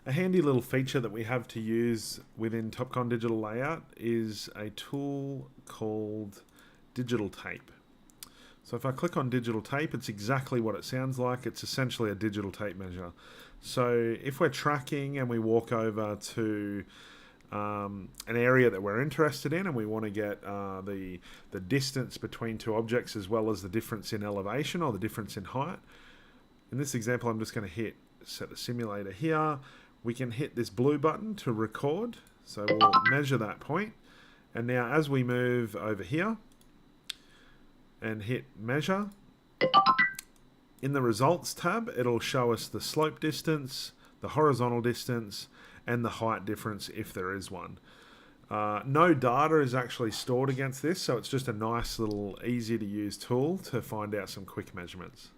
A handy little feature that we have to use within Topcon Digital Layout is a tool called Digital Tape. So if I click on Digital Tape, it's exactly what it sounds like. It's essentially a digital tape measure. So if we're tracking and we walk over to an area that we're interested in and we want to get the distance between two objects as well as the difference in elevation or the difference in height. In this example, I'm just going to set the simulator here. We can hit this blue button to record. So we'll measure that point. And now as we move over here and hit measure, in the results tab, it'll show us the slope distance, the horizontal distance, and the height difference if there is one. No data is actually stored against this, so it's just a nice little easy to use tool to find out some quick measurements.